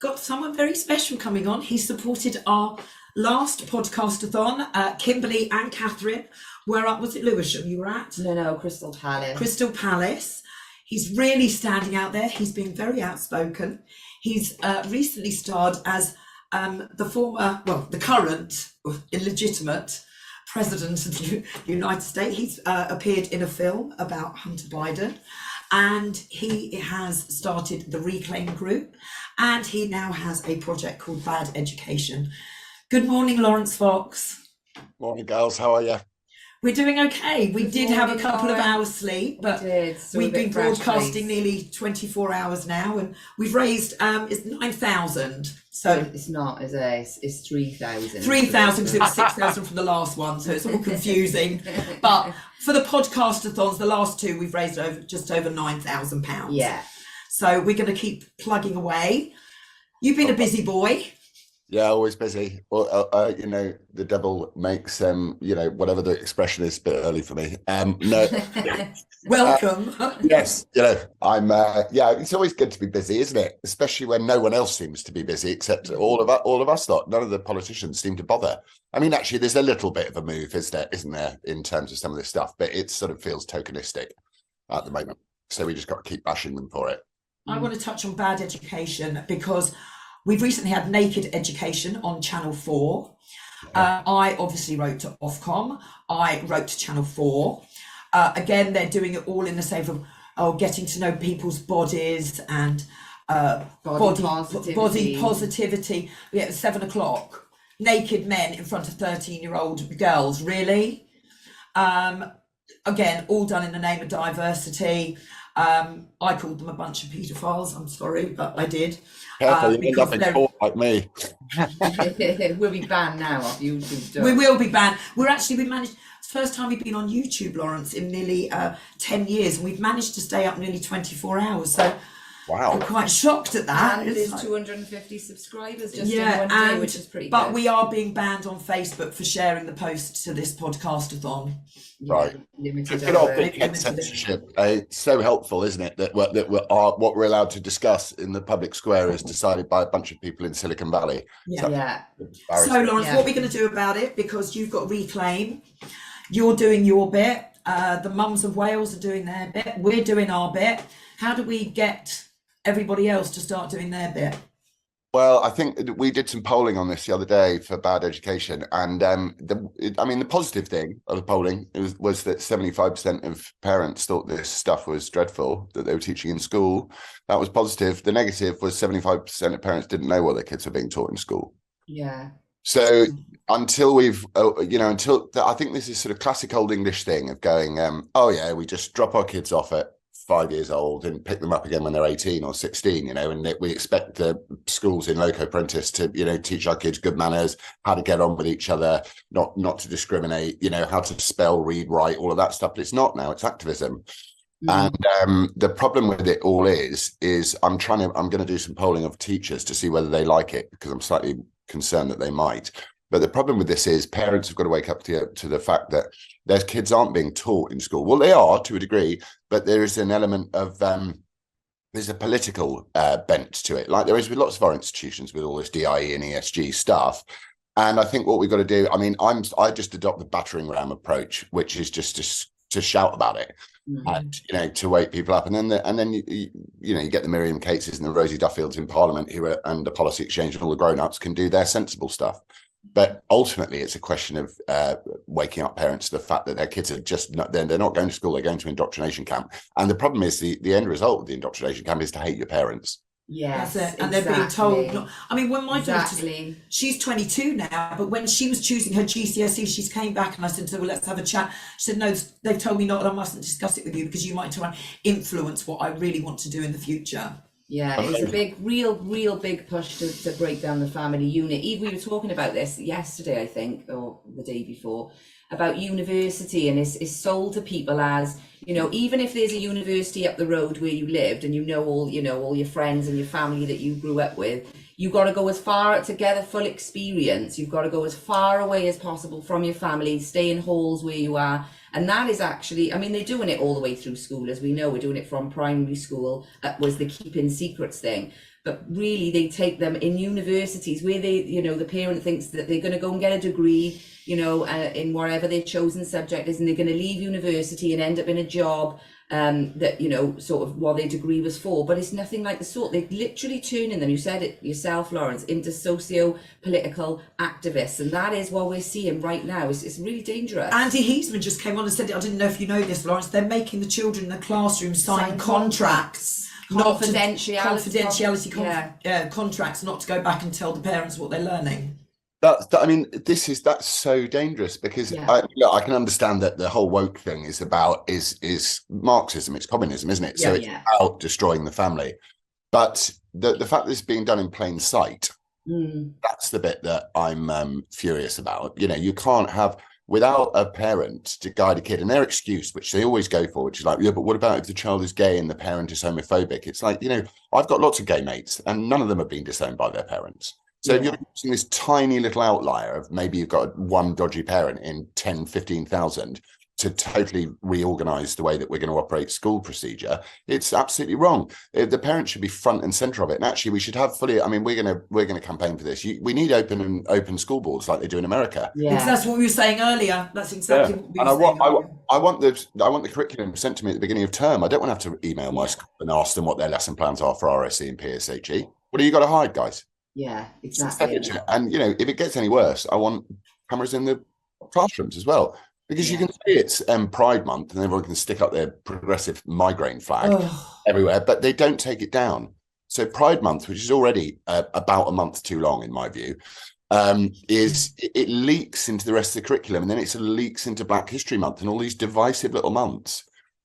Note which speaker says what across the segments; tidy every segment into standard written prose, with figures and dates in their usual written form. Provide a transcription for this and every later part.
Speaker 1: got someone very special coming on. He supported our last podcast-athon. Kimberly and Catherine were up. Was it Lewisham you were at?
Speaker 2: No, Crystal Palace.
Speaker 1: Crystal Palace. He's really standing out there. He's been very outspoken. He's recently starred as the current illegitimate president of the United States. He's appeared in a film about Hunter Biden, and he has started the Reclaim Group, and he now has a project called Bad Education. Good morning, Laurence Fox.
Speaker 3: Morning, girls. How are you?
Speaker 1: We're doing okay. We did have a couple of hours sleep, but we've been broadcasting nearly 24 hours now, and we've raised it's 9,000. So
Speaker 2: it's not, is it? It's 3,000.
Speaker 1: 3,000 because it was 6,000 from the last one, so it's all confusing. But for the podcast-athons, the last two, we've raised just over £9,000.
Speaker 2: Yeah.
Speaker 1: So we're going to keep plugging away. You've been a busy boy.
Speaker 3: Yeah, always busy. Well, the devil makes whatever the expression is, a bit early for me. No.
Speaker 1: Welcome.
Speaker 3: Yes, I'm. It's always good to be busy, isn't it? Especially when no one else seems to be busy, except all of us lot. None of the politicians seem to bother. I mean, actually, there's a little bit of a move, isn't there, in terms of some of this stuff? But it sort of feels tokenistic at the moment. So we just got to keep bashing them for it.
Speaker 1: I want to touch on Bad Education because we've recently had Naked Education on Channel 4. I obviously wrote to Ofcom. I wrote to Channel 4. Again, they're doing it all in the same of getting to know people's bodies and body positivity. Yeah, at 7 o'clock. Naked men in front of 13-year-old girls. Really? Again, all done in the name of diversity. I called them a bunch of paedophiles. I'm sorry, but I did.
Speaker 3: Careful, you end up in court like me.
Speaker 2: We'll be banned now off YouTube.
Speaker 1: We will be banned. We managed. It's the first time we've been on YouTube, Laurence, in nearly 10 years, and we've managed to stay up nearly 24 hours. So
Speaker 3: wow,
Speaker 1: we're quite shocked at that.
Speaker 2: And there's 250 subscribers just in one day, which is pretty good.
Speaker 1: But we are being banned on Facebook for sharing the post to this podcast-athon.
Speaker 3: Right. Good old big head censorship. It's so helpful, isn't it, that what we're allowed to discuss in the public square is decided by a bunch of people in Silicon Valley.
Speaker 1: Yeah. So, Laurence, what are we going to do about it? Because you've got Reclaim. You're doing your bit. The mums of Wales are doing their bit. We're doing our bit. How do we get everybody else to start doing their bit?
Speaker 3: Well, I think we did some polling on this the other day for Bad Education, and the positive thing of the polling was that 75% of parents thought this stuff was dreadful that they were teaching in school. That was positive. The negative was 75% of parents didn't know what their kids were being taught in school.
Speaker 2: Yeah.
Speaker 3: So until I think this is sort of classic old English thing of going, we just drop our kids off at 5 years old and pick them up again when they're 18 or 16, and we expect the schools in Loco Apprentice to, teach our kids good manners, how to get on with each other, not to discriminate, how to spell, read, write, all of that stuff. But it's not now, it's activism. And the problem with it all is I'm going to do some polling of teachers to see whether they like it, because I'm slightly concerned that they might. But the problem with this is parents have got to wake up to the fact that their kids aren't being taught in school. Well, they are to a degree, but there is an element of there's a political bent to it, like there is with lots of our institutions with all this DIE and ESG stuff. And I think what we've got to do, I just adopt the battering ram approach, which is just to shout about it and to wake people up, and then you get the Miriam Cateses and the Rosie Duffields in Parliament and the Policy Exchange and all the grown-ups can do their sensible stuff. But ultimately, it's a question of waking up parents to the fact that their kids are just they're not going to school; they're going to indoctrination camp. And the problem is the end result of the indoctrination camp is to hate your parents.
Speaker 2: Yes,
Speaker 1: that's it. And they're being told. When my daughter, she's 22 now, but when she was choosing her GCSE, she came back and I said to her, "Well, let's have a chat." She said, "No, they've told me not. I mustn't discuss it with you because you might try and influence what I really want to do in the future."
Speaker 2: Yeah, it's a real big push to break down the family unit. Eve, we were talking about this yesterday, I think, or the day before, about university, and it's sold to people as, even if there's a university up the road where you lived and all your friends and your family that you grew up with, you've got to go as far to get a full experience. You've got to go as far away as possible from your family, stay in halls where you are. And that is actually, they're doing it all the way through school, as we know. We're doing it from primary school. That was the keeping secrets thing. but really they take them in universities where they, the parent thinks that they're going to go and get a degree, in whatever their chosen subject is, and they're going to leave university and end up in a job that, sort of what their degree was for. But it's nothing like the sort. They're literally turning them, you said it yourself, Laurence, into socio-political activists. And that is what we're seeing right now. It's really dangerous.
Speaker 1: Andy Heisman just came on and said, I didn't know if you know this, Laurence, they're making the children in the classroom sign contracts.
Speaker 2: Confidentiality
Speaker 1: contracts, not to go back and tell the parents what they're learning.
Speaker 3: That's so dangerous, because I can understand that the whole woke thing is about is Marxism, it's communism, isn't it? So it's about destroying the family. But the fact that it's being done in plain sight, that's the bit that I'm furious about. You can't have, without a parent to guide a kid, and their excuse, which they always go for, which is like, yeah, but what about if the child is gay and the parent is homophobic? It's like, I've got lots of gay mates and none of them have been disowned by their parents. So if you're using this tiny little outlier of maybe you've got one dodgy parent in 10, 15,000 to totally reorganize the way that we're going to operate school procedure, it's absolutely wrong. The parents should be front and center of it. And actually we should have fully, we're going to campaign for this. We need open school boards like they do in America.
Speaker 1: Yeah. Because that's what we were saying earlier. That's exactly what we were saying earlier.
Speaker 3: I want the curriculum sent to me at the beginning of term. I don't want to have to email my school and ask them what their lesson plans are for RSE and PSHE. What do you got to hide, guys?
Speaker 2: Yeah, exactly.
Speaker 3: And if it gets any worse, I want cameras in the classrooms as well, because you can see it's Pride Month and everyone can stick up their progressive migraine flag everywhere, but they don't take it down. So Pride Month, which is already about a month too long in my view, it leaks into the rest of the curriculum, and then it sort of leaks into Black History Month and all these divisive little months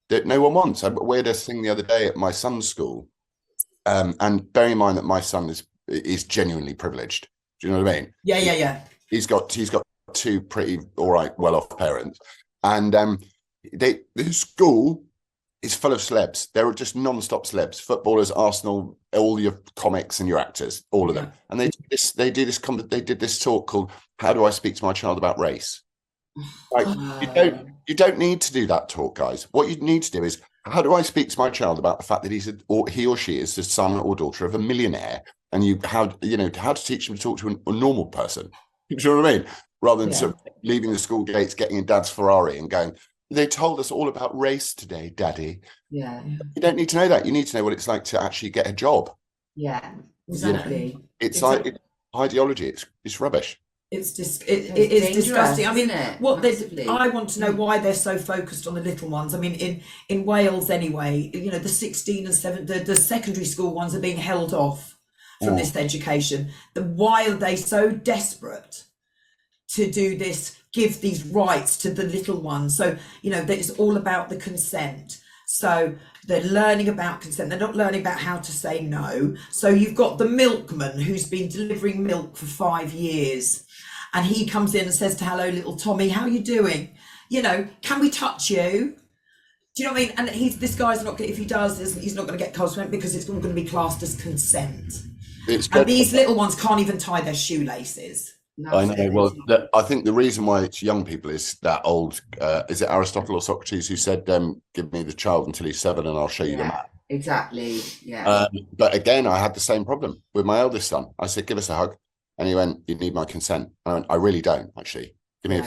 Speaker 3: that no one wants. I read a thing the other day at my son's school, and bearing in mind that my son is genuinely privileged. Do you know what I mean?
Speaker 1: Yeah.
Speaker 3: He's got two pretty all right, well-off parents, and the school is full of celebs. They're just non-stop celebs, footballers, Arsenal, all your comics and your actors, all of them. And they did this talk called "How Do I Speak to My Child About Race?" Like you don't need to do that talk, guys. What you need to do is, how do I speak to my child about the fact that he or she is the son or daughter of a millionaire? And how to teach them to talk to a normal person. You know what I mean? Rather than sort of leaving the school gates, getting in dad's Ferrari and going, they told us all about race today, daddy.
Speaker 2: Yeah.
Speaker 3: You don't need to know that. You need to know what it's like to actually get a job.
Speaker 2: Yeah, exactly.
Speaker 3: It's ideology. It's rubbish.
Speaker 1: It is disgusting.
Speaker 2: I
Speaker 1: want to know why they're so focused on the little ones. In Wales anyway, the 16 and 7, the secondary school ones are being held off from this education. Why are they so desperate to do this, give these rights to the little ones? So, that it's all about the consent. So they're learning about consent. They're not learning about how to say no. So you've got the milkman who's been delivering milk for 5 years, and he comes in and says to hello, little Tommy, how are you doing? Can we touch you? Do you know what I mean? And this guy's not going, if he does, he's not going to get consent because it's not going to be classed as consent. And these little ones can't even tie their shoelaces.
Speaker 3: No, I know. Well, I think the reason why it's young people is that old, is it Aristotle or Socrates who said, give me the child until he's 7 and I'll show you the map.
Speaker 2: Exactly, yeah.
Speaker 3: But again, I had the same problem with my eldest son. I said, give us a hug. And he went, you need my consent. I went, I really don't, actually. Give me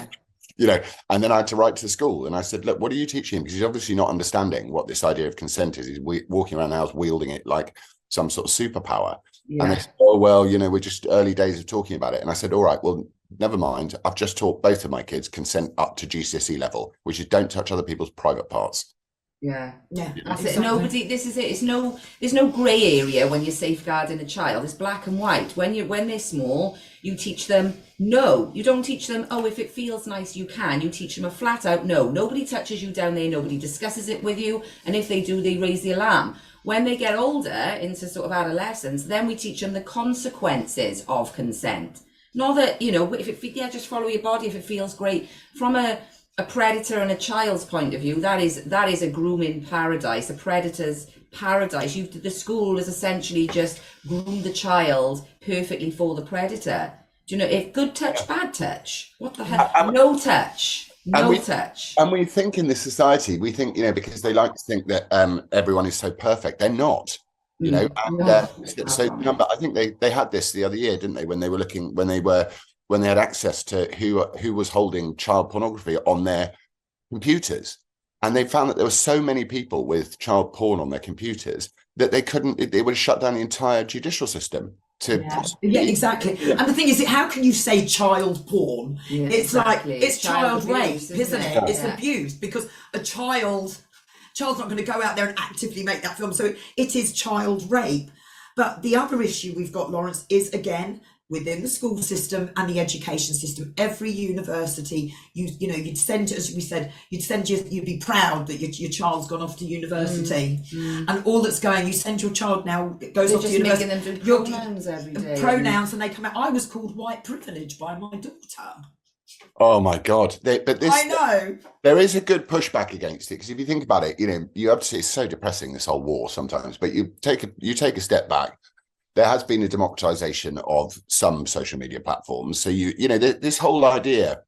Speaker 3: and then I had to write to the school and I said, look, what are you teaching him? Because he's obviously not understanding what this idea of consent is. He's walking around the house wielding it like some sort of superpower. Yeah. And they said, oh, well, we're just early days of talking about it. And I said, all right, well, never mind. I've just taught both of my kids consent up to GCSE level, which is don't touch other people's private parts.
Speaker 2: Yeah. That's it. Nobody. This is it. There's no grey area when you're safeguarding a child. It's black and white. When they're small, you teach them no. You don't teach them, oh, if it feels nice, you can. You teach them a flat out no. Nobody touches you down there. Nobody discusses it with you. And if they do, they raise the alarm. When they get older, into sort of adolescence, then we teach them the consequences of consent. Not that, if it, just follow your body if it feels great. From a predator and a child's point of view, that is a grooming paradise, a predator's paradise. The school is essentially just groomed the child perfectly for the predator. Do you know, if good touch, bad touch? What the hell? No touch. No touch.
Speaker 3: And we think in this society, because they like to think that everyone is so perfect. They're not. you know. And
Speaker 2: No.
Speaker 3: so number, I think they had this the other year, didn't they, when they were looking, when they had access to who was holding child pornography on their computers, and they found that there were so many people with child porn on their computers that they would shut down the entire judicial system.
Speaker 1: Yeah, exactly. And the thing is, how can you say child porn?
Speaker 2: Yeah,
Speaker 1: it's
Speaker 2: exactly.
Speaker 1: like, it's child rape,
Speaker 2: abuse,
Speaker 1: isn't it? It's
Speaker 2: Yeah.
Speaker 1: abuse, because a child's not going to go out there and actively make that film. So it is child rape. But the other issue we've got, Laurence, is again within the school system and the education system. Every university, you'd send, as we said, you'd be proud that your child's gone off to university, and all that's going. You send your child now goes off to university.
Speaker 2: Making them do pronouns every day.
Speaker 1: Pronouns, and they come out. I was called white privilege by my daughter.
Speaker 3: Oh my God!
Speaker 1: I know
Speaker 3: there is a good pushback against it, because if you think about it, you have to see, it's so depressing, this whole war sometimes. But you take a step back. There has been a democratization of some social media platforms. So this whole idea.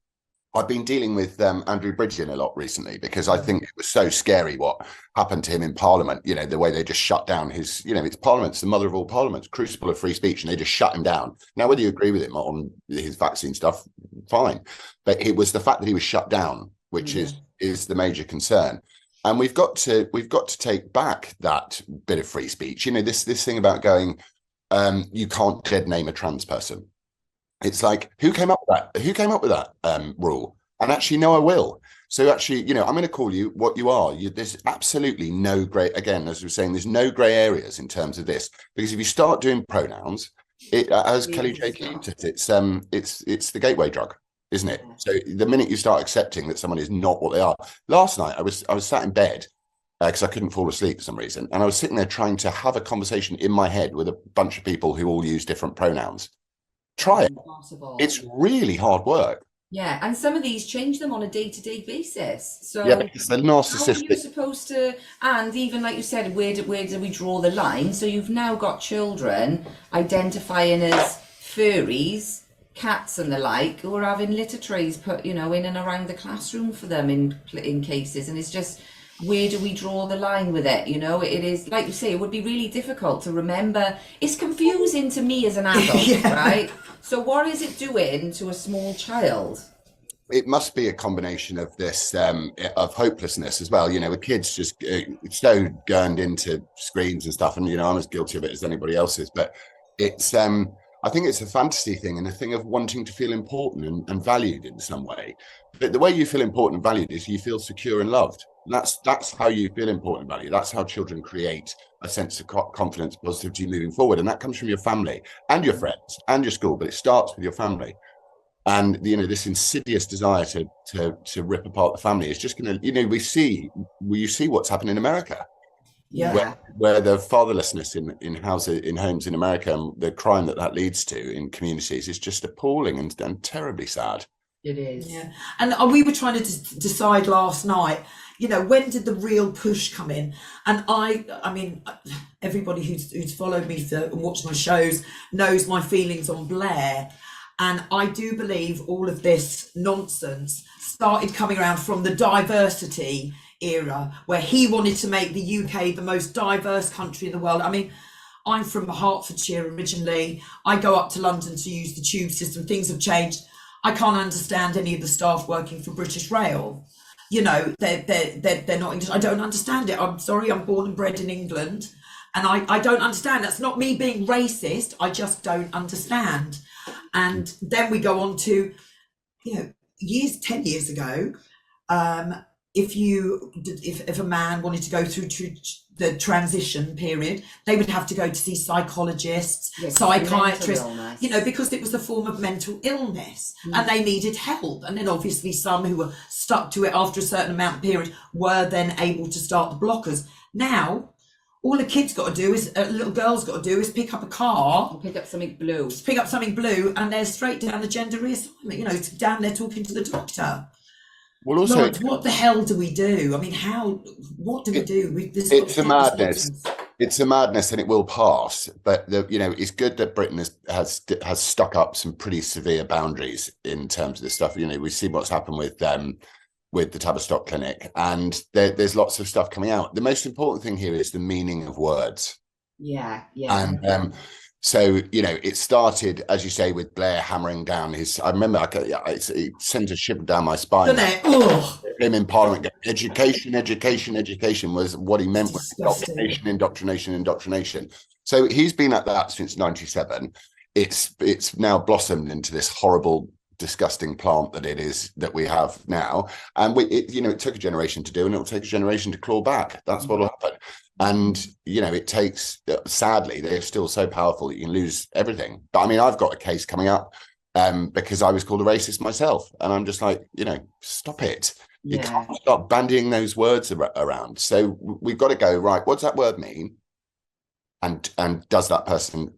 Speaker 3: I've been dealing with Andrew Bridgen a lot recently, because I think it was so scary what happened to him in Parliament. The way they just shut down his, it's Parliament's the mother of all parliaments, crucible of free speech, and they just shut him down. Now, whether you agree with him on his vaccine stuff, fine. But it was the fact that he was shut down, which is the major concern. And we've got to take back that bit of free speech. This thing about going, you can't dead name a trans person. It's like, who came up with that? Who came up with that rule? And actually, no, I will. So actually, I'm going to call you what you are. There's absolutely no grey. Again, as we were saying, there's no grey areas in terms of this, because if you start doing pronouns, as Kelly J. Keane said, it's the gateway drug, isn't it? So the minute you start accepting that someone is not what they are. Last night, I was sat in bed because I couldn't fall asleep for some reason, and I was sitting there trying to have a conversation in my head with a bunch of people who all use different pronouns. Try it.
Speaker 2: Impossible.
Speaker 3: It's really hard work.
Speaker 2: Yeah, and some of these change them on a day-to-day basis. So
Speaker 3: yeah, because they're narcissistic.
Speaker 2: How are you supposed to? And even like you said, where do we draw the line? So you've now got children identifying as furries, cats, and the like, or having litter trays put, in and around the classroom for them in cases, and it's just, where do we draw the line with it? It is, like you say, it would be really difficult to remember. It's confusing to me as an adult, right? So what is it doing to a small child?
Speaker 3: It must be a combination of this, of hopelessness as well. With kids just so gurned into screens and stuff. And, I'm as guilty of it as anybody else is. But it's, I think it's a fantasy thing, and a thing of wanting to feel important and valued in some way. But the way you feel important and valued is you feel secure and loved. That's how you feel important and valued. That's how children create a sense of confidence, positivity moving forward. And that comes from your family and your friends and your school, but it starts with your family. And, this insidious desire to rip apart the family is just going to, you see what's happened in America.
Speaker 2: Yeah.
Speaker 3: Where the fatherlessness in homes in America, and the crime that leads to in communities is just appalling and terribly sad.
Speaker 2: It is.
Speaker 1: Yeah. And we were trying to decide last night, when did the real push come in? And I mean, everybody who's followed me and watched my shows knows my feelings on Blair. And I do believe all of this nonsense started coming around from the diversity era, where he wanted to make the UK the most diverse country in the world. I mean, I'm from Hertfordshire originally. I go up to London to use the tube system. Things have changed. I can't understand any of the staff working for British Rail. They're not English. I don't understand it. I'm sorry, I'm born and bred in England, and I don't understand. That's not me being racist. I just don't understand. And then we go on to, 10 years ago, if a man wanted to go through the transition period, they would have to go to see psychologists, psychiatrists, because it was a form of mental illness, and they needed help. And then obviously some who were stuck to it after a certain amount of period were then able to start the blockers. Now, all a kid's got to do is, a little girl's got to do is pick up a car.
Speaker 2: Or pick up something blue.
Speaker 1: And they're straight down the gender reassignment, down there talking to the doctor.
Speaker 3: Well, also,
Speaker 1: Lord, what the hell do we do? I mean, what do we do?
Speaker 3: It's a madness. It's a madness, and it will pass. But it's good that Britain has stuck up some pretty severe boundaries in terms of this stuff. We see what's happened with the Tavistock Clinic, and there's lots of stuff coming out. The most important thing here is the meaning of words.
Speaker 2: Yeah, yeah.
Speaker 3: And so, you know, it started, as you say, with Blair hammering down his. I remember it sent a shiver down my spine.
Speaker 1: Doesn't it? Oh,
Speaker 3: Him in Parliament going, education, education, education was what he meant was
Speaker 1: disgusting.
Speaker 3: indoctrination, indoctrination, indoctrination. So he's been at that since '97. It's now blossomed into this horrible, disgusting plant that it is that we have now. And it took a generation to do, and it'll take a generation to claw back. That's what'll happen. And, you know, it takes, sadly, they're still so powerful that you can lose everything. But I mean, I've got a case coming up because I was called a racist myself. And I'm just like, you know, stop it. You can't stop bandying those words around. So we've got to go, right, what does that word mean? And does that person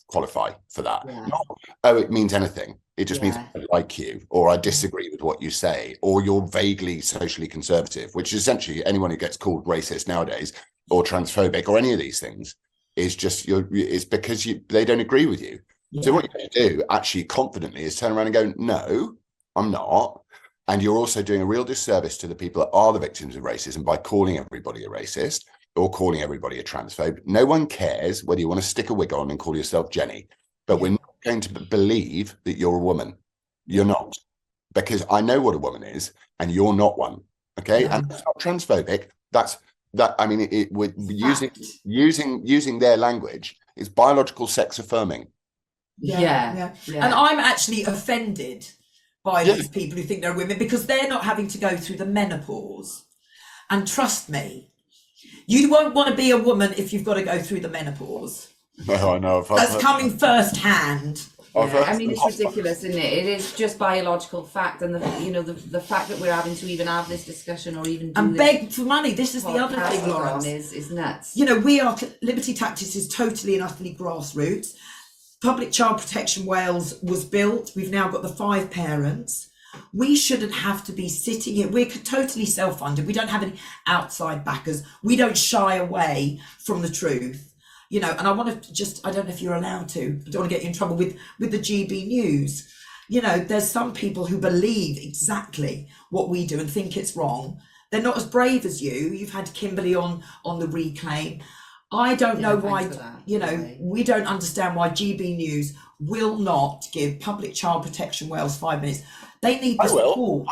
Speaker 3: qualify for that?
Speaker 2: Yeah.
Speaker 3: Not, oh, it means anything. It just means
Speaker 2: Yeah.
Speaker 3: I like you, or I disagree with what you say, or you're vaguely socially conservative, which is essentially anyone who gets called racist nowadays, or transphobic, or any of these things, is just it's because they don't agree with you.
Speaker 1: Yeah.
Speaker 3: So what you do actually confidently is turn around and go, no, I'm not. And you're also doing a real disservice to the people that are the victims of racism by calling everybody a racist or calling everybody a transphobe. No one cares whether you want to stick a wig on and call yourself Jenny, but we're not going to believe that you're a woman. You're not, because I know what a woman is and you're not one. Okay.
Speaker 1: Yeah.
Speaker 3: And it's not transphobic. I mean, with using their language, it's biological sex affirming.
Speaker 2: Yeah.
Speaker 1: And I'm actually offended by these people who think they're women because they're not having to go through the menopause. And trust me, you won't want to be a woman if you've got to go through the menopause.
Speaker 3: No, I know.
Speaker 1: That's coming first hand.
Speaker 2: Yeah, I mean, it's ridiculous, isn't it? It is just biological fact, and the fact that we're having to even have this discussion or even do
Speaker 1: And beg for money. This is the other thing,
Speaker 2: podcast-athon
Speaker 1: Laurence.
Speaker 2: is nuts.
Speaker 1: You know, Liberty Tactics is totally and utterly grassroots. Public Child Protection Wales was built. We've now got the 5 parents. We shouldn't have to be sitting here. We're totally self-funded. We don't have any outside backers. We don't shy away from the truth. You know, and I want to I don't know if you're allowed to, I don't want to get you in trouble with the GB News. You know, there's some people who believe exactly what we do and think it's wrong. They're not as brave as you. You've had Kimberly on the Reclaim. I don't know why, you know, we don't understand why GB News will not give Public Child Protection Wales 5 minutes. They need the support.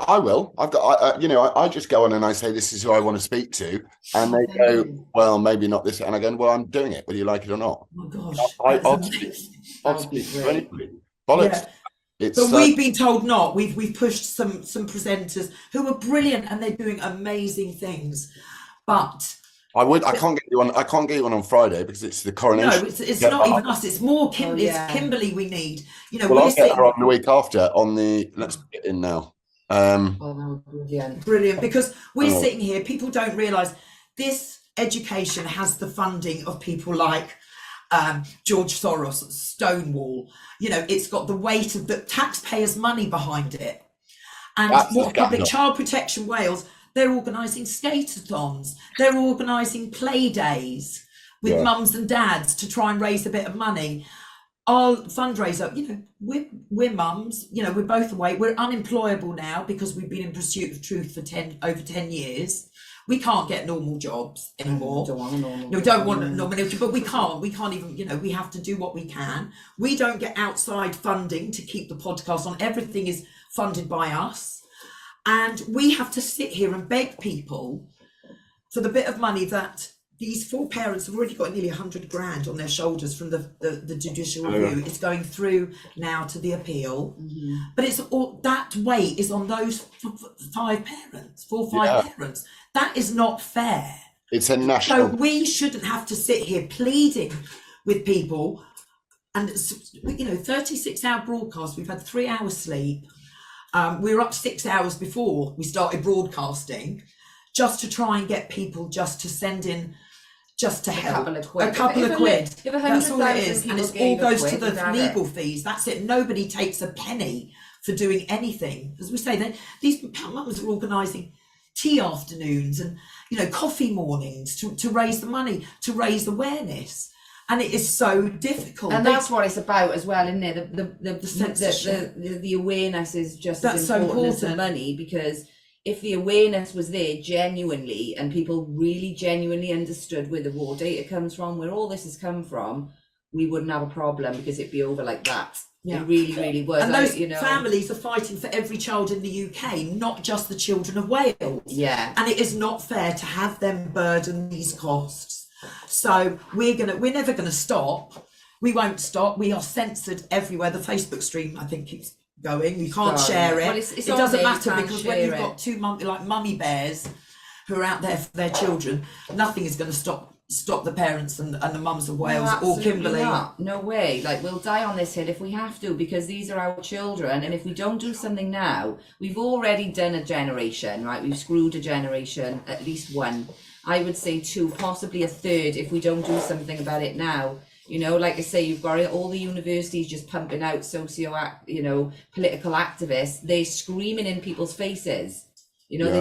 Speaker 3: I will. I've got, I just go on and I say, this is who I want to speak to. And they go, well, maybe not this. And I go, well, I'm doing it, whether you like it or not.
Speaker 1: Oh my gosh.
Speaker 3: I'll speak to anybody. Bollocks.
Speaker 1: Yeah. But we've been told not. We've pushed some presenters who are brilliant and they're doing amazing things. But
Speaker 3: I can't get you on. I can't get you on Friday because it's the coronation.
Speaker 1: No, it's not even us. It's more Kimberly. It's Kimberly we need. You know,
Speaker 3: well, I'll get her on the week after. Let's get in now.
Speaker 1: Brilliant, because we're sitting here. People don't realise this education has the funding of people like George Soros, Stonewall. You know, it's got the weight of the taxpayers' money behind it. And what Public Child Protection Wales. They're organising skate-athons. They're organising play days with mums and dads to try and raise a bit of money. Our fundraiser, you know, we're mums, you know, we're both away. We're unemployable now because we've been in pursuit of truth for over 10 years. We can't get normal jobs anymore. Don't want a normal job, but we can't even, you know, we have to do what we can. We don't get outside funding to keep the podcast on. Everything is funded by us. And we have to sit here and beg people for the bit of money that these 4 parents have already got nearly 100 grand on their shoulders from the judicial review. It's going through now to the appeal. Mm-hmm. But it's all that weight is on those 5 parents, 4 or 5 parents. That is not fair.
Speaker 3: It's a national.
Speaker 1: So we shouldn't have to sit here pleading with people. And, you know, 36-hour broadcast, we've had 3 hours sleep. We were up 6 hours before we started broadcasting just to try and get people just to send in, just to help. A couple of quid. That's all it is. And it all goes to the legal fees. That's it. Nobody takes a penny for doing anything. As we say, these mums are organising tea afternoons and, you know, coffee mornings to raise the money, to raise awareness. And it is so difficult.
Speaker 2: And that's what it's about as well, isn't it? The awareness is just as important as the money, because, if the awareness was there genuinely and people really genuinely understood where the raw data comes from, where all this has come from, we wouldn't have a problem, because it'd be over like that.
Speaker 1: Yeah.
Speaker 2: It really, really was.
Speaker 1: And those families are fighting for every child in the UK, not just the children of Wales.
Speaker 2: Yeah.
Speaker 1: And it is not fair to have them burden these costs. So we're never gonna stop. We won't stop. We are censored everywhere. The Facebook stream, I think, keeps going. You can't share it.
Speaker 2: Well, it's
Speaker 1: it doesn't
Speaker 2: there,
Speaker 1: matter, because when you've got two mummy bears who are out there for their children, nothing is going to stop the parents and the mums of Wales or Kimberley.
Speaker 2: Not. No way. Like, we'll die on this hill if we have to, because these are our children, and if we don't do something now, we've already done a generation, right? We've screwed a generation, at least one. I would say two, possibly a third, if we don't do something about it now. You know, like I say, you've got all the universities just pumping out political activists. They're screaming in people's faces. You know,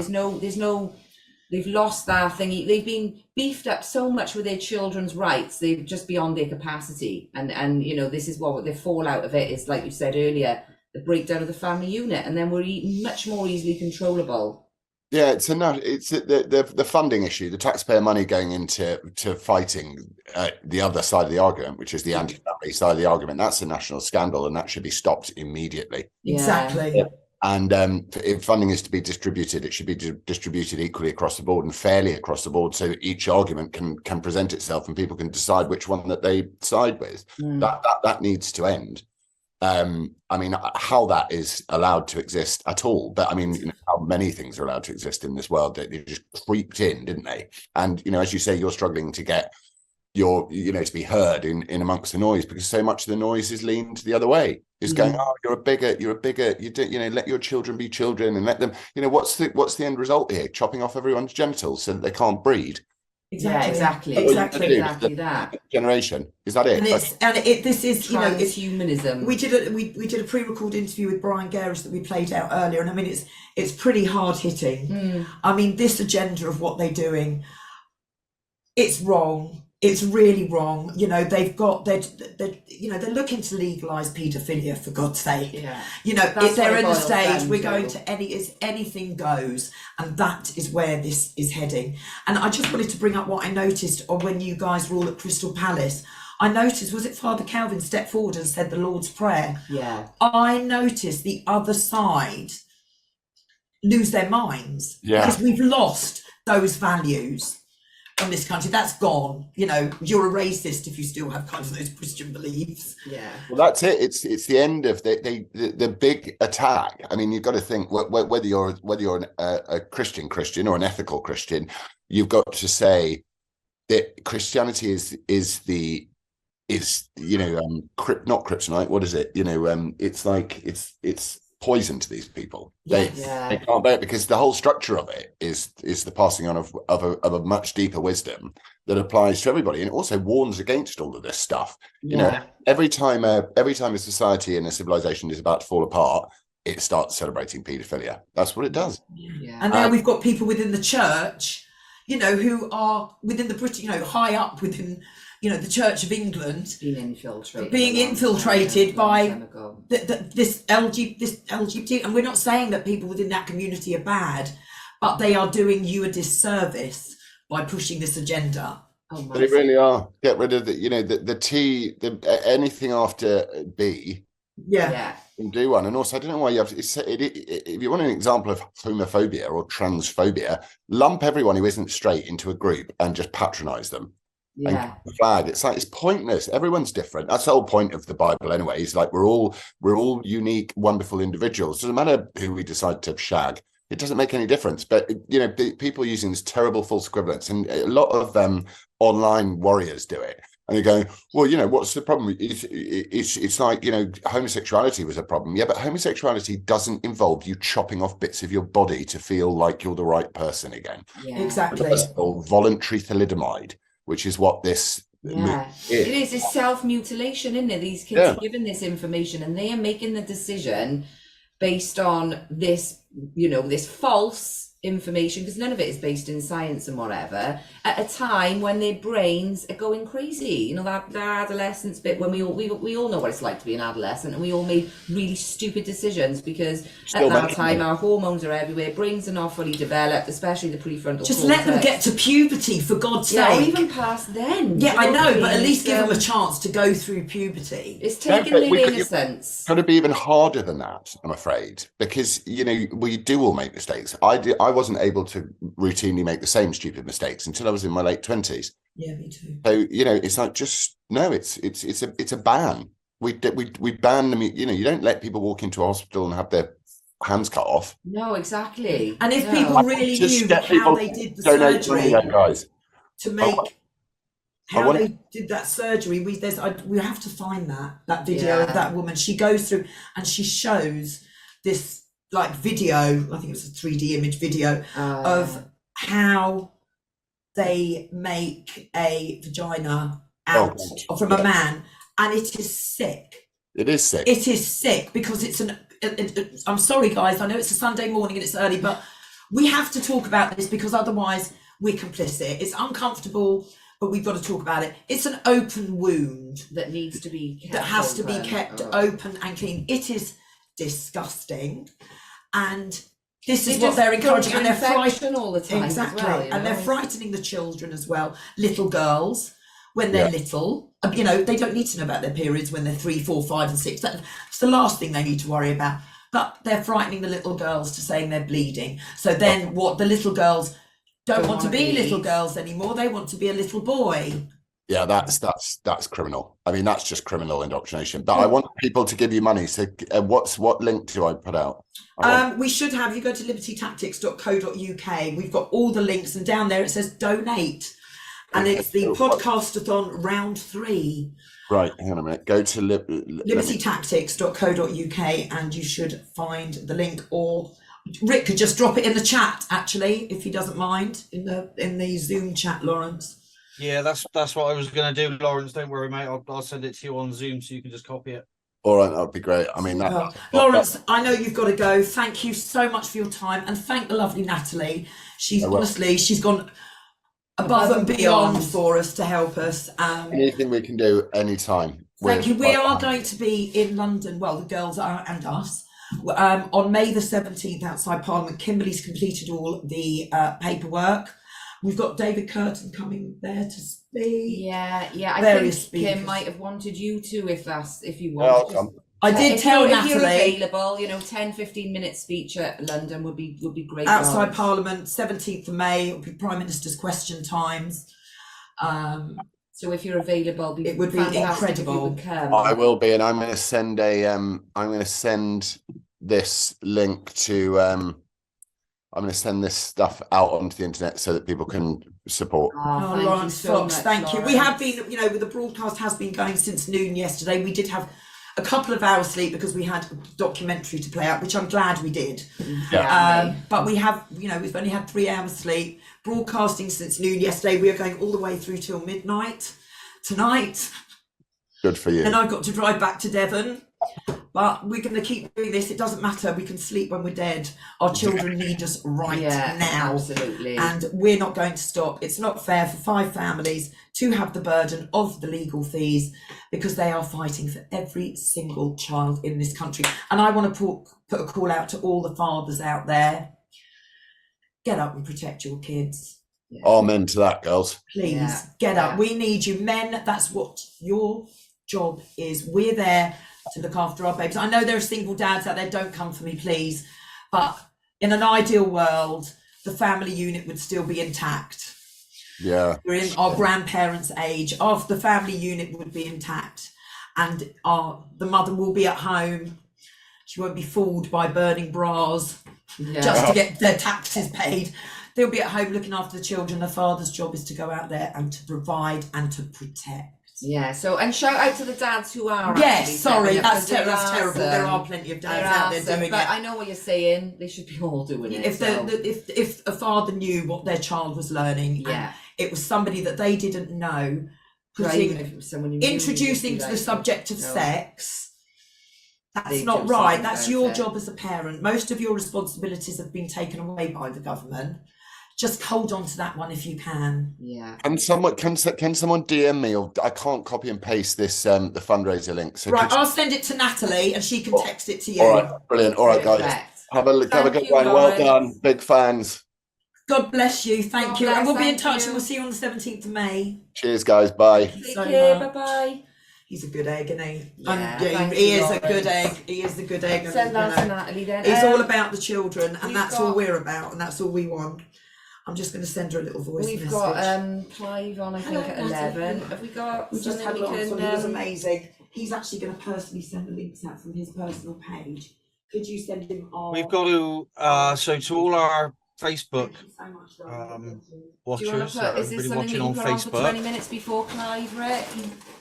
Speaker 2: they've lost that thing. They've been beefed up so much with their children's rights. They're just beyond their capacity. And you know, this is what the fallout of it is, like you said earlier, the breakdown of the family unit. And then we're much more easily controllable.
Speaker 3: Yeah, it's the funding issue, the taxpayer money going into fighting the other side of the argument, which is the anti-family side of the argument. That's a national scandal, and that should be stopped immediately.
Speaker 1: Exactly.
Speaker 3: Yeah. And if funding is to be distributed, it should be distributed equally across the board and fairly across the board, so each argument can present itself and people can decide which one that they side with. That needs to end. I mean, how that is allowed to exist at all, but I mean, you know, how many things are allowed to exist in this world, that they just creeped in, didn't they? And, you know, as you say, you're struggling to get to be heard in amongst the noise, because so much of the noise is leaned the other way. Is going, oh, you're a bigot, let your children be children, and let them, you know, what's the end result here? Chopping off everyone's genitals so that they can't breed.
Speaker 2: Exactly that
Speaker 3: generation. Is that it?
Speaker 1: And this is, you know, it's
Speaker 2: humanism.
Speaker 1: We did a pre-recorded interview with Brian Gerrish that we played out earlier, and I mean, it's pretty hard hitting. I mean, this agenda of what they're doing, it's wrong. It's really wrong. You know, they're looking to legalise paedophilia, for God's sake.
Speaker 2: Yeah.
Speaker 1: You know, if they're in the stage, we're going to anything goes, and that is where this is heading. And I just wanted to bring up what I noticed when you guys were all at Crystal Palace. I noticed, was it Father Calvin stepped forward and said the Lord's Prayer?
Speaker 2: Yeah.
Speaker 1: I noticed the other side lose their minds.
Speaker 3: Yeah.
Speaker 1: Because we've lost those values from this country. That's gone. You know, you're a racist if you still have kind of those Christian beliefs.
Speaker 2: Yeah.
Speaker 3: Well, that's it. It's the end of the big attack. I mean, you've got to think whether you're a Christian or an ethical Christian, you've got to say that Christianity is not kryptonite. What is it? You know, it's like it's poison to these people. They can't bear it, because the whole structure of it is the passing on of a much deeper wisdom that applies to everybody, and it also warns against all of this stuff. You know, every time a society and a civilization is about to fall apart, it starts celebrating paedophilia. That's what it does.
Speaker 2: Yeah.
Speaker 1: And now we've got people within the church, you know, who are within the British, you know, high up within, you know, the Church of England, being infiltrated by this LGBT. And we're not saying that people within that community are bad, but they are doing you a disservice by pushing this agenda.
Speaker 3: They really are. Get rid of the T, anything after B.
Speaker 1: Yeah.
Speaker 3: Do one. And also, I don't know why you have to, if you want an example of homophobia or transphobia, lump everyone who isn't straight into a group and just patronize them.
Speaker 2: Yeah.
Speaker 3: The flag. It's like, it's pointless. Everyone's different. That's the whole point of the Bible anyway. It's like we're all unique, wonderful individuals. Doesn't matter who we decide to shag. It doesn't make any difference. But you know, people using this terrible false equivalence, and a lot of online warriors do it. And you're going, well, you know, what's the problem? It's like, you know, homosexuality was a problem. Yeah, but homosexuality doesn't involve you chopping off bits of your body to feel like you're the right person again.
Speaker 1: Yeah. Exactly.
Speaker 3: Or voluntary thalidomide, which is what this is.
Speaker 2: It is. It's self-mutilation, isn't it? These kids are given this information and they are making the decision based on this, you know, this false information, because none of it is based in science and whatever, at a time when their brains are going crazy. You know, that their adolescence bit, when we all know what it's like to be an adolescent, and we all made really stupid decisions because at that time our hormones are everywhere, brains are not fully developed, especially the prefrontal
Speaker 1: Just
Speaker 2: cortex.
Speaker 1: let them get to puberty, for God's sake.
Speaker 2: Yeah, or even past then.
Speaker 1: Yeah, I know, but at
Speaker 2: Please,
Speaker 1: least give them a chance to go through puberty.
Speaker 2: It's taking their innocence.
Speaker 3: It's got to be even harder than that, I'm afraid, because, you know, we do all make mistakes. I wasn't able to routinely make the same stupid mistakes until I was in my late 20s.
Speaker 1: Yeah, me too.
Speaker 3: So, you know, it's like, just no, it's a ban. We ban them. You know, you don't let people walk into a hospital and have their hands cut off.
Speaker 2: No, exactly.
Speaker 1: And if people really knew how they did the surgery
Speaker 3: guys,
Speaker 1: to make how they did that surgery, we have to find that video of that woman. She goes through and she shows this like video, I think it was a 3D image video of how they make a vagina out from a man, and it is sick.
Speaker 3: It is sick.
Speaker 1: It is sick because it's I'm sorry guys, I know it's a Sunday morning and it's early, but we have to talk about this because otherwise we're complicit. It's uncomfortable, but we've got to talk about it. It's an open wound
Speaker 2: that needs to be kept
Speaker 1: that has to be kept open and clean. It is disgusting, and this is what they're encouraging, and they're frightening
Speaker 2: all the time.
Speaker 1: Exactly,
Speaker 2: as well,
Speaker 1: and they're frightening the children as well. Little girls, when they're little, you know, they don't need to know about their periods when they're 3, 4, 5, and 6. That's the last thing they need to worry about. But they're frightening the little girls to saying they're bleeding. So then, what the little girls don't want to be little girls anymore. They want to be a little boy.
Speaker 3: Yeah, that's criminal. I mean, that's just criminal indoctrination. But I want people to give you money. So what link do I put out?
Speaker 1: We should have, you go to libertytactics.co.uk. We've got all the links, and down there it says donate. And it's the Podcast-athon round 3.
Speaker 3: Right, hang on a minute. Go to
Speaker 1: libertytactics.co.uk and you should find the link, or Rick could just drop it in the chat, actually, if he doesn't mind, in the Zoom chat, Laurence.
Speaker 4: Yeah, that's what I was going to do, Laurence. Don't worry, mate. I'll send it to you on Zoom so you can just copy it.
Speaker 3: All right, that would be great. I mean,
Speaker 1: Laurence, I know you've got to go. Thank you so much for your time, and thank the lovely Natalie. She's gone above and beyond for us to help us.
Speaker 3: Anything we can do, anytime.
Speaker 1: Thank you. We are going to be in London, well, the girls are and us, on May the 17th outside Parliament. Kimberly's completed all the paperwork. We've got David Curtin coming there to speak.
Speaker 2: Yeah. I
Speaker 1: Various
Speaker 2: think
Speaker 1: speakers.
Speaker 2: Kim might have wanted you to, if you want.
Speaker 3: Welcome.
Speaker 1: I did tell Natalie.
Speaker 2: If you're available, 10-15 minute speech at London would be great.
Speaker 1: Outside Parliament, 17th of May, it'll be Prime Minister's question times.
Speaker 2: So if you're available,
Speaker 1: it would be incredible.
Speaker 3: I will be, and I'm going to send this link to I'm going to send this stuff out onto the internet so that people can support.
Speaker 1: Laurence Fox, thank you. We have been, the broadcast has been going since noon yesterday. We did have a couple of hours sleep because we had a documentary to play out, which I'm glad we did.
Speaker 3: Yeah.
Speaker 1: But we have, we've only had 3 hours sleep. Broadcasting since noon yesterday. We are going all the way through till midnight tonight.
Speaker 3: Good for you.
Speaker 1: And I've got to drive back to Devon. But we're going to keep doing this. It doesn't matter. We can sleep when we're dead. Our children need us right now.
Speaker 2: Absolutely.
Speaker 1: And we're not going to stop. It's not fair for 5 families to have the burden of the legal fees because they are fighting for every single child in this country. And I want to put a call out to all the fathers out there. Get up and protect your kids.
Speaker 3: Yeah. Amen to that, girls.
Speaker 1: Please get up. We need you. Men, that's what your job is. We're there to look after our babies. I know there are single dads out there, don't come for me, please. But in an ideal world, the family unit would still be intact.
Speaker 3: Yeah.
Speaker 1: We're in our grandparents' age. The family unit would be intact. And the mother will be at home. She won't be fooled by burning bras just to get their taxes paid. They'll be at home looking after the children. The father's job is to go out there and to provide and to protect.
Speaker 2: Yeah, and shout out to the dads who are.
Speaker 1: Yes, sorry, that's terrible. There are plenty of dads out there doing it.
Speaker 2: But I know what you're saying. They should be all doing it.
Speaker 1: If a father knew what their child was learning, and it was somebody that they didn't know, introducing to the subject of sex, That's
Speaker 2: they
Speaker 1: not
Speaker 2: do
Speaker 1: right.
Speaker 2: something
Speaker 1: That's
Speaker 2: about
Speaker 1: your
Speaker 2: it.
Speaker 1: job as a parent. Most of your responsibilities have been taken away by the government. Just hold on to that one if you can.
Speaker 2: Yeah.
Speaker 3: Can someone DM me, or I can't copy and paste this the fundraiser link. So
Speaker 1: Right,
Speaker 3: could
Speaker 1: I'll send it to Natalie and she can text it to you.
Speaker 3: all right, brilliant. All right, guys,
Speaker 2: Perfect.
Speaker 3: have a
Speaker 2: Thank
Speaker 3: good
Speaker 2: you,
Speaker 3: one. Well
Speaker 2: Laurence.
Speaker 3: done, big fans.
Speaker 1: God bless you. Thank
Speaker 2: God
Speaker 1: you.
Speaker 2: bless,
Speaker 1: And we'll be in
Speaker 2: thank
Speaker 1: touch
Speaker 2: you.
Speaker 1: and we'll see you on the 17th of May.
Speaker 3: Cheers, guys. Bye.
Speaker 1: Thank you
Speaker 2: Take
Speaker 1: so
Speaker 2: care.
Speaker 1: much.
Speaker 2: Bye-bye.
Speaker 1: He's a good egg, isn't he?
Speaker 2: Yeah,
Speaker 1: And
Speaker 2: thank
Speaker 1: he
Speaker 2: you,
Speaker 1: is a good
Speaker 2: Laurence.
Speaker 1: egg. He is a good egg.
Speaker 2: Send that to
Speaker 1: you know.
Speaker 2: Natalie then.
Speaker 1: It's all about the children, and
Speaker 2: we've
Speaker 1: that's all
Speaker 2: got-
Speaker 1: we're about, and that's all we want. I'm just going to send her a little voice
Speaker 2: We've
Speaker 1: message.
Speaker 2: got Clive on, I think,
Speaker 1: Hello,
Speaker 2: at
Speaker 1: Natalie.
Speaker 2: 11. Have we got
Speaker 1: We just
Speaker 2: something
Speaker 1: had
Speaker 2: we
Speaker 1: Laurence
Speaker 2: can...
Speaker 1: on. He was amazing. He's actually going to personally send the links out from his personal page. Could you send him our...
Speaker 4: We've got to so to all our Facebook
Speaker 1: Thank you so much, Lauren.
Speaker 2: Do you
Speaker 4: watchers,
Speaker 2: want to put... Is this
Speaker 4: everybody
Speaker 2: something that
Speaker 4: watching
Speaker 2: you
Speaker 4: on
Speaker 2: put on for 20
Speaker 4: Facebook.
Speaker 2: minutes before Clive, Rick?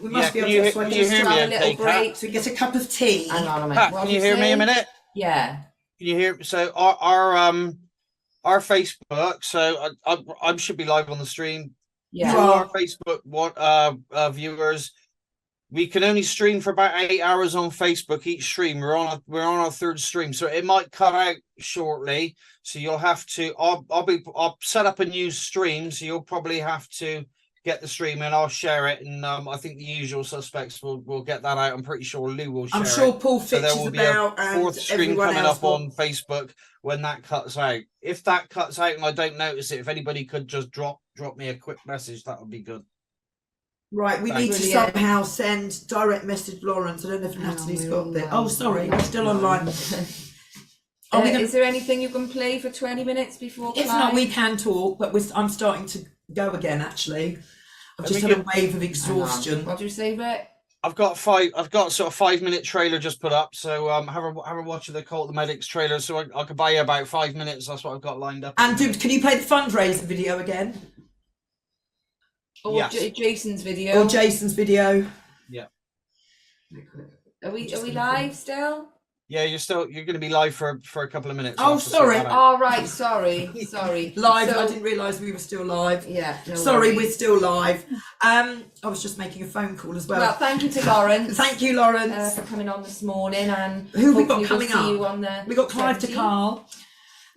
Speaker 1: We must
Speaker 4: Yeah,
Speaker 1: be
Speaker 4: can
Speaker 1: able
Speaker 4: you,
Speaker 1: to... So I
Speaker 4: can you
Speaker 1: just
Speaker 4: hear
Speaker 1: have
Speaker 4: me
Speaker 1: a
Speaker 2: a
Speaker 4: okay,
Speaker 2: little
Speaker 4: Kat?
Speaker 2: break.
Speaker 1: So we get a cup of tea.
Speaker 2: Hang on a minute.
Speaker 4: Kat,
Speaker 2: What
Speaker 4: can
Speaker 2: did
Speaker 4: you hear me
Speaker 2: say?
Speaker 4: a minute?
Speaker 2: Yeah.
Speaker 4: Can you hear? So our Facebook. So I should be live on the stream.
Speaker 2: Yeah.
Speaker 1: You
Speaker 4: To
Speaker 1: are.
Speaker 4: our Facebook viewers, we can only stream for about 8 hours on Facebook each stream. We're on our third stream, so it might cut out shortly. So you'll have to. I'll set up a new stream, so you'll probably have to get the stream and I'll share it. And I think the usual suspects will get that out. I'm pretty sure Lou will share
Speaker 1: I'm sure
Speaker 4: it.
Speaker 1: Paul
Speaker 4: So
Speaker 1: Fitch
Speaker 4: there
Speaker 1: is
Speaker 4: will be a
Speaker 1: about, and
Speaker 4: fourth stream
Speaker 1: everyone
Speaker 4: coming
Speaker 1: else
Speaker 4: up
Speaker 1: will.
Speaker 4: on Facebook when that cuts out. If that cuts out and I don't notice it, if anybody could just drop me a quick message, that would be good.
Speaker 1: Right, we need to
Speaker 2: Brilliant.
Speaker 1: somehow send direct message Laurence. I don't know if
Speaker 2: Hang on,
Speaker 1: Natalie's
Speaker 2: we're
Speaker 1: got that.
Speaker 2: online.
Speaker 1: Oh, sorry,
Speaker 2: We're
Speaker 1: we're still
Speaker 2: online.
Speaker 1: online. Are we gonna,
Speaker 2: Is there anything you can play for 20 minutes before
Speaker 1: if
Speaker 2: Clive?
Speaker 1: not, we can talk, but I'm starting to go again, actually. I've
Speaker 4: Have
Speaker 1: just
Speaker 4: we
Speaker 1: had a
Speaker 4: got-
Speaker 1: wave of
Speaker 2: Hang on.
Speaker 1: exhaustion.
Speaker 2: What do you say, Rick?
Speaker 4: I've got sort of 5-minute trailer just put up. So have a watch of the Cult the Medics trailer. So I could buy you about 5 minutes. That's what I've got lined up.
Speaker 1: And can you play the fundraiser video again?
Speaker 2: Or
Speaker 4: Yes.
Speaker 2: Jason's video?
Speaker 1: Or Jason's video?
Speaker 2: Are we live still?
Speaker 4: Yeah, you're going to be live for a couple of minutes.
Speaker 1: Oh,
Speaker 4: I'll have to sort
Speaker 1: sorry.
Speaker 4: that out.
Speaker 2: Oh, right, sorry.
Speaker 1: Live,
Speaker 2: So-
Speaker 1: I didn't realise we were still live.
Speaker 2: Yeah, no
Speaker 1: Sorry,
Speaker 2: worries.
Speaker 1: we're still live. I was just making a phone call as
Speaker 2: Well,
Speaker 1: well.
Speaker 2: thank you to Laurence.
Speaker 1: Thank you, Laurence.
Speaker 2: For coming on this morning, and
Speaker 1: Who have we got
Speaker 2: hopefully
Speaker 1: coming
Speaker 2: we'll see
Speaker 1: up?
Speaker 2: you on the
Speaker 1: We got Clive
Speaker 2: 17th.
Speaker 1: Carl.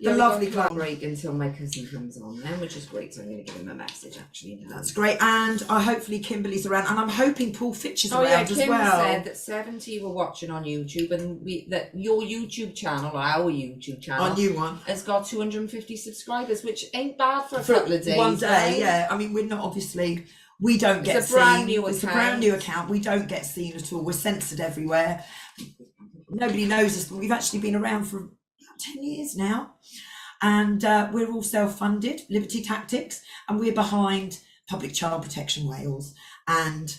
Speaker 2: Yeah,
Speaker 1: the
Speaker 2: we
Speaker 1: lovely
Speaker 2: got
Speaker 1: Clive.
Speaker 2: break until my cousin comes on then, which is great. So I'm going to give him a message actually now.
Speaker 1: That's great. And hopefully Kimberly's around, and I'm hoping Paul Fitch is
Speaker 2: Oh
Speaker 1: around
Speaker 2: yeah,
Speaker 1: as
Speaker 2: Kim
Speaker 1: well.
Speaker 2: said that 70 were watching on YouTube, and that your YouTube channel, or our YouTube channel,
Speaker 1: Our new one.
Speaker 2: has got 250 subscribers, which ain't bad for a
Speaker 1: For
Speaker 2: couple of days.
Speaker 1: one day,
Speaker 2: right?
Speaker 1: yeah. I mean, we're not obviously. We don't
Speaker 2: It's
Speaker 1: get
Speaker 2: a
Speaker 1: seen.
Speaker 2: brand new
Speaker 1: It's a
Speaker 2: account.
Speaker 1: brand new account. We don't get seen at all. We're censored everywhere. Nobody knows us, but we've actually been around for about 10 years now. And we're all self-funded, Liberty Tactics, and we're behind Public Child Protection Wales. And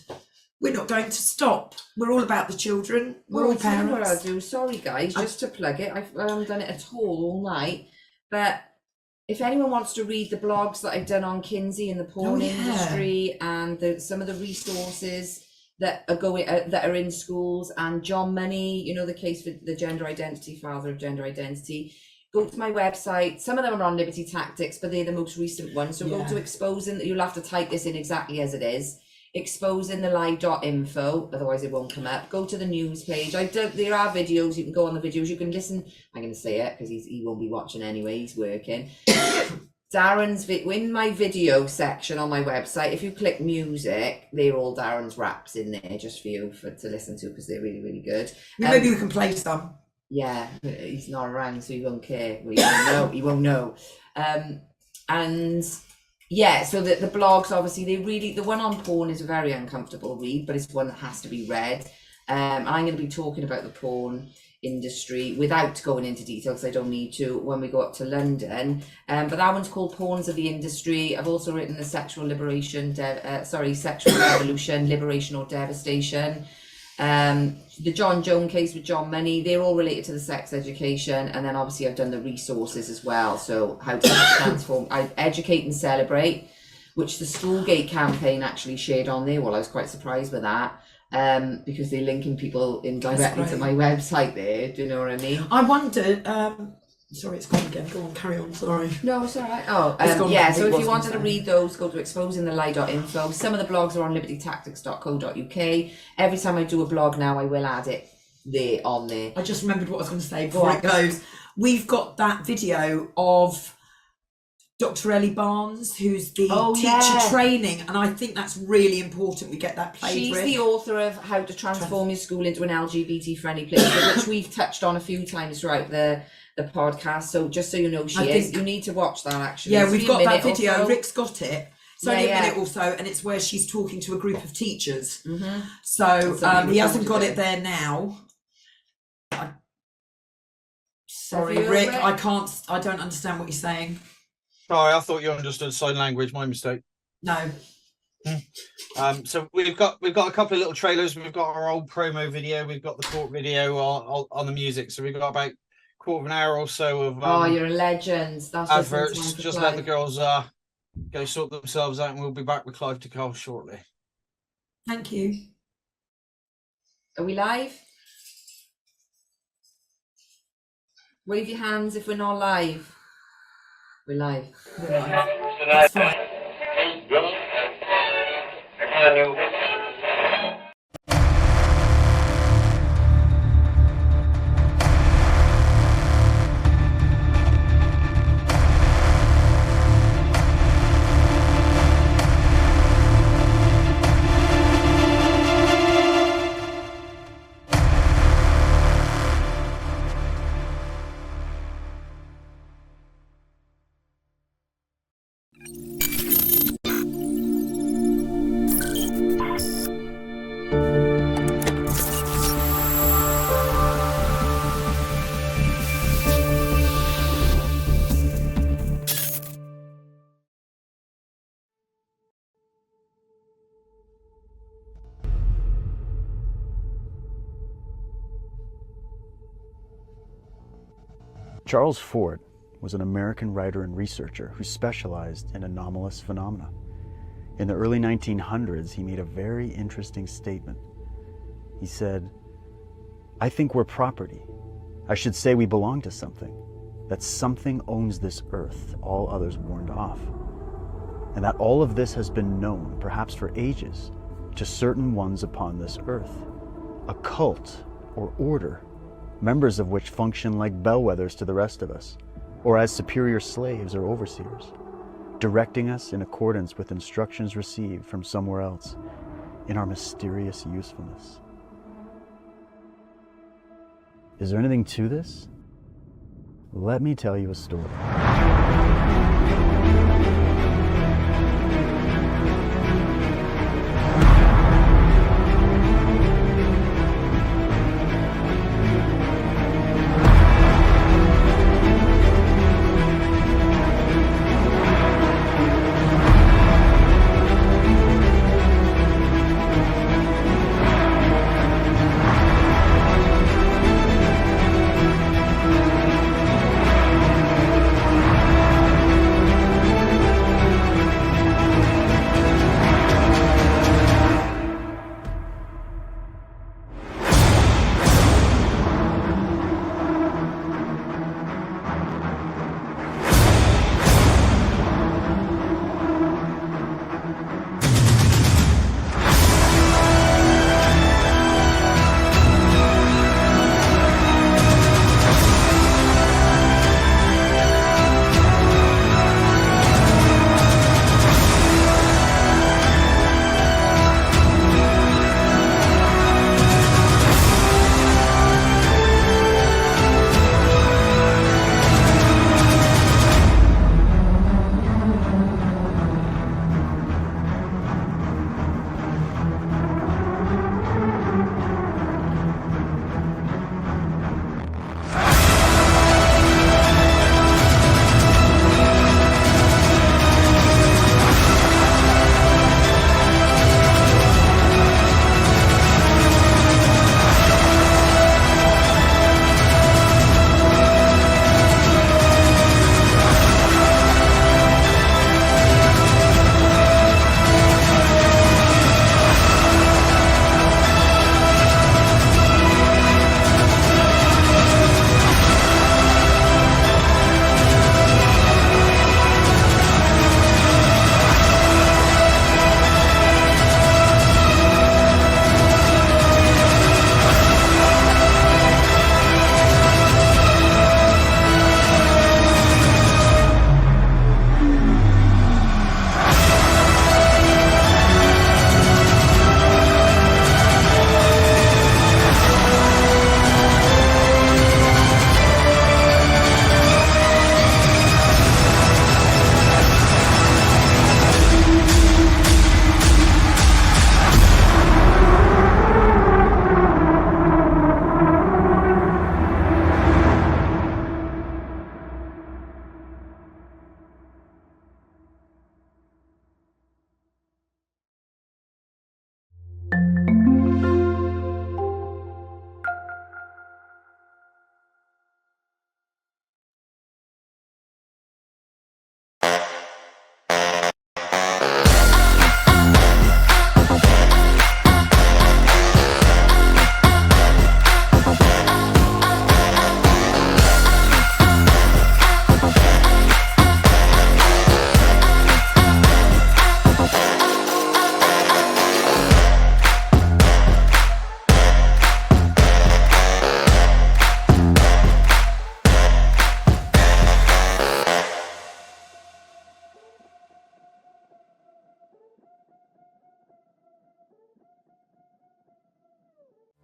Speaker 1: we're not going to stop. We're all about the children. We're
Speaker 2: Well,
Speaker 1: all
Speaker 2: I'll tell you what I'll
Speaker 1: parents.
Speaker 2: do. Sorry, guys, just to plug it. I haven't done it at all night. But if anyone wants to read the blogs that I've done on Kinsey and the porn
Speaker 1: yeah.
Speaker 2: industry, and some of the resources that are going that are in schools, and John Money, you know, the case for the gender identity, father of gender identity. Go to my website. Some of them are on Liberty Tactics, but they're the most recent ones. So
Speaker 1: Yeah.
Speaker 2: go to exposing. You'll have to type this in exactly as it is. Exposingthelie.info, otherwise it won't come up. Go to the news page. There are videos. You can go on the videos. You can listen. I'm going to say it because he won't be watching anyway. He's working. Darren's in my video section on my website. If you click music, they're all Darren's raps in there just for you to listen to, because they're really, really good.
Speaker 1: Maybe we can play some.
Speaker 2: Yeah, but he's not around, so he won't care. Well, he won't know. He won't know. And yeah, so the blogs, obviously, the one on porn is a very uncomfortable read, but it's one that has to be read. I'm going to be talking about the porn industry without going into detail, because I don't need to, when we go up to London. But that one's called Porns of the Industry. I've also written the Sexual Revolution, Liberation or Devastation. The John Joan case with John Money, they're all related to the sex education. And then obviously I've done the resources as well. So how to transform, I educate and celebrate, which the Schoolgate campaign actually shared on there. Well, I was quite surprised with that, because they're linking people in directly to my website there. Do you know what I mean?
Speaker 1: I wondered, sorry, it's gone again. Go on, carry on, sorry.
Speaker 2: No, it's all right. Oh,
Speaker 1: It's gone
Speaker 2: yeah,
Speaker 1: because
Speaker 2: so
Speaker 1: it
Speaker 2: if you
Speaker 1: wasn't
Speaker 2: wanted to
Speaker 1: saying.
Speaker 2: read those, go to exposingthelie.info. Some of the blogs are on libertytactics.co.uk. Every time I do a blog now, I will add it there on there.
Speaker 1: I just remembered what I was going to say before it goes. We've got that video of Dr. Ellie Barnes, who's the teacher training, and I think that's really important we get that played.
Speaker 2: She's the author of How to Transform Your School into an LGBT Friendly Place, which we've touched on a few times throughout the podcast. So just so you know, you need to watch that actually.
Speaker 1: Yeah, we've got that video. Rick's got it. It's only a minute or so, and it's where she's talking to a group of teachers. Mm-hmm. So he hasn't got it there now. Sorry, Rick, I don't understand what you're saying.
Speaker 4: Sorry, I thought you understood sign language. My mistake.
Speaker 1: No.
Speaker 4: So we've got a couple of little trailers. We've got our old promo video. We've got the court video on the music. So we've got about quarter of an hour or so of
Speaker 2: you're a legend. That's
Speaker 4: adverts. Just let the girls go sort themselves out, and we'll be back with Clive to Carl shortly.
Speaker 1: Thank you.
Speaker 2: Are we live? Wave your hands if we're not live. We're live.
Speaker 1: That's fine.
Speaker 5: Charles Fort was an American writer and researcher who specialized in anomalous phenomena. In the early 1900s, he made a very interesting statement. He said, "I think we're property. I should say we belong to something, that something owns this earth, all others warned off, and that all of this has been known, perhaps for ages, to certain ones upon this earth, a cult or order, members of which function like bellwethers to the rest of us, or as superior slaves or overseers, directing us in accordance with instructions received from somewhere else in our mysterious usefulness." Is there anything to this? Let me tell you a story.